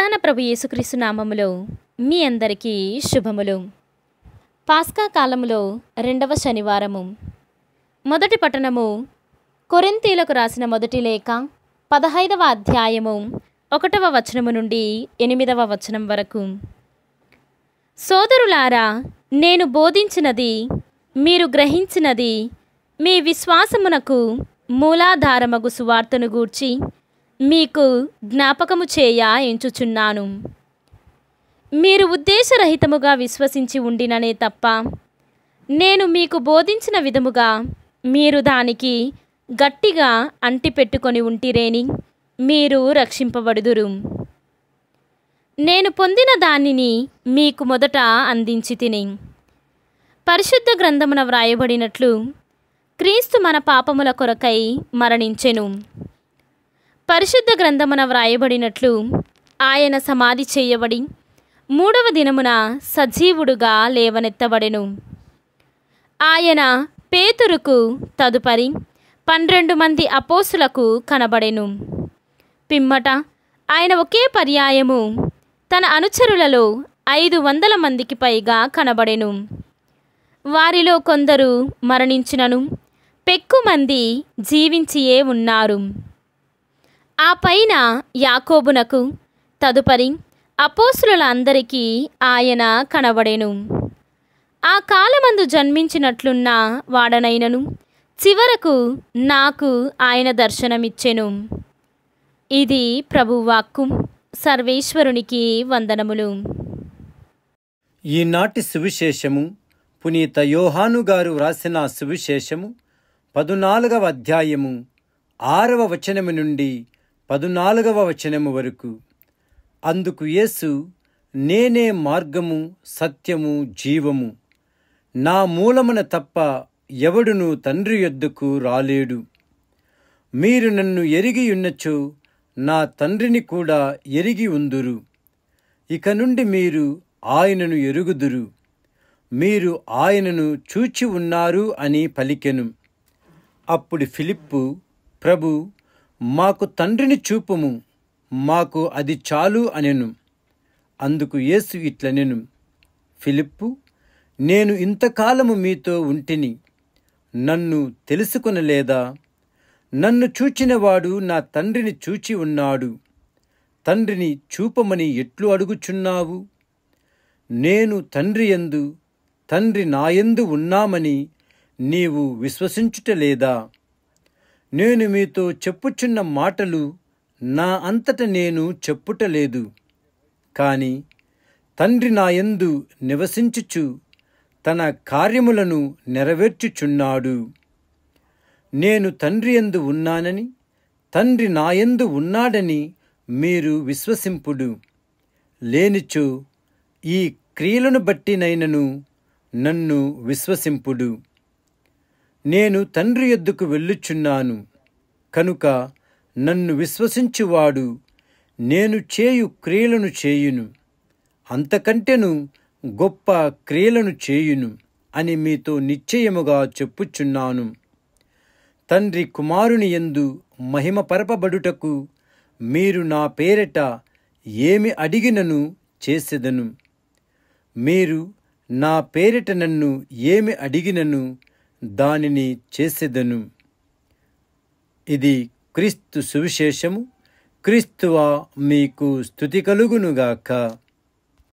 మనవైన ప్రభు యేసుక్రీస్తు నామములో మీ అందరికీ శుభములు. పాస్కా కాలములో రెండవ శనివారము. మొదటి పట్టణము కొరింథీయులకు రాసిన మొదటి లేఖ 15వ అధ్యాయము 1వ వచనము నుండి 8వ వచనం వరకు. సోదరులారా, నేను బోధించినది మీరు గ్రహించినది మీ విశ్వాసమునకు మూలాధారమగు సువార్తను గూర్చి మీకు జ్ఞాపకము చేయ ఎంచుచున్నాను. మీరు ఉద్దేశరహితముగా విశ్వసించి ఉండిననే తప్ప నేను మీకు బోధించిన విధముగా మీరు దానికి గట్టిగా అంటిపెట్టుకొని ఉంటిరేని మీరు రక్షింపబడుదురు. నేను పొందిన దానిని మీకు మొదట అందించి తిని, పరిశుద్ధ గ్రంథమున వ్రాయబడినట్లు క్రీస్తు మన పాపముల కొరకై మరణించెను. పరిశుద్ధ గ్రంథమున వ్రాయబడినట్లు ఆయన సమాధి చేయబడి 3వ దినమున సజీవుడుగా లేవనెత్తబడెను. ఆయన పేతురుకు తదుపరి 12 మంది అపోస్తులకు కనబడెను. పిమ్మట ఆయన ఒకే పర్యాయము తన అనుచరులలో 500 మందికి పైగా కనబడెను. వారిలో కొందరు మరణించినను పెక్కుమంది జీవించియే ఉన్నారు. ఆ పైన యాకోబునకు తదుపరి అపోస్తుల అందరికీ ఆయన కనబడెను. ఆ కాలమందు జన్మించినట్లున్న వాడనైనను చివరకు నాకు ఆయన దర్శనమిచ్చెను. ఇది ప్రభువాక్కు. సర్వేశ్వరునికి వందనములు. ఈనాటి సువిశేషము పునీత యోహాను గారు వ్రాసిన సువిశేషము 14వ అధ్యాయము 6వ వచనము నుండి 14వ వచనము వరకు. అందుకు యేసు, నేనే మార్గము సత్యము జీవము, నా మూలమున తప్ప ఎవడునూ తండ్రి యొద్దకు రాలేడు. మీరు నన్ను ఎరిగి ఉన్నచో నా తండ్రిని కూడా ఎరిగి ఉందురు. ఇక నుండి మీరు ఆయనను ఎరుగుదురు, మీరు ఆయనను చూచి ఉన్నారు అని పలికెను. అప్పుడు ఫిలిప్పు, ప్రభు, మాకు తండ్రిని చూపుము, మాకు అది చాలు అనెను. అందుకు యేసు ఇట్లనెను, ఫిలిప్పు, నేను ఇంతకాలము మీతో ఉంటిని, నన్ను తెలుసుకొనలేదా? నన్ను చూచినవాడు నా తండ్రిని చూచి ఉన్నాడు. తండ్రిని చూపమని ఎట్లు అడుగుచున్నావు? నేను తండ్రి యందు, తండ్రి నాయందు ఉన్నామని నీవు విశ్వసించుటలేదా? నేను మీతో చెప్పుచున్న మాటలు నా అంతట నేను చెప్పుటలేదు, కాని తండ్రి నాయందు నివసించుచు తన కార్యములను నెరవేర్చుచున్నాడు. నేను తండ్రి యందు ఉన్నానని, తండ్రి నాయందు ఉన్నాడని మీరు విశ్వసింపుడు. లేనిచో ఈ క్రియలను బట్టినైనను నన్ను విశ్వసింపుడు. నేను తండ్రి యొద్దకు వెళ్ళుచున్నాను కనుక నన్ను విశ్వసించువాడు నేను చేయు క్రియలను చేయును, అంతకంటెను గొప్ప క్రియలను చేయును అని మీతో నిశ్చయముగా చెప్పుచున్నాను. తండ్రి కుమారుని యందు మహిమపరపబడుటకు మీరు నా పేరిట ఏమి అడిగినను చేసెదను. మీరు నా పేరిట నన్ను ఏమి అడిగినను దానిని చేసెదను. ఇది క్రీస్తు సువిశేషము. క్రీస్తువా మీకు స్తుతి కలుగునుగాక.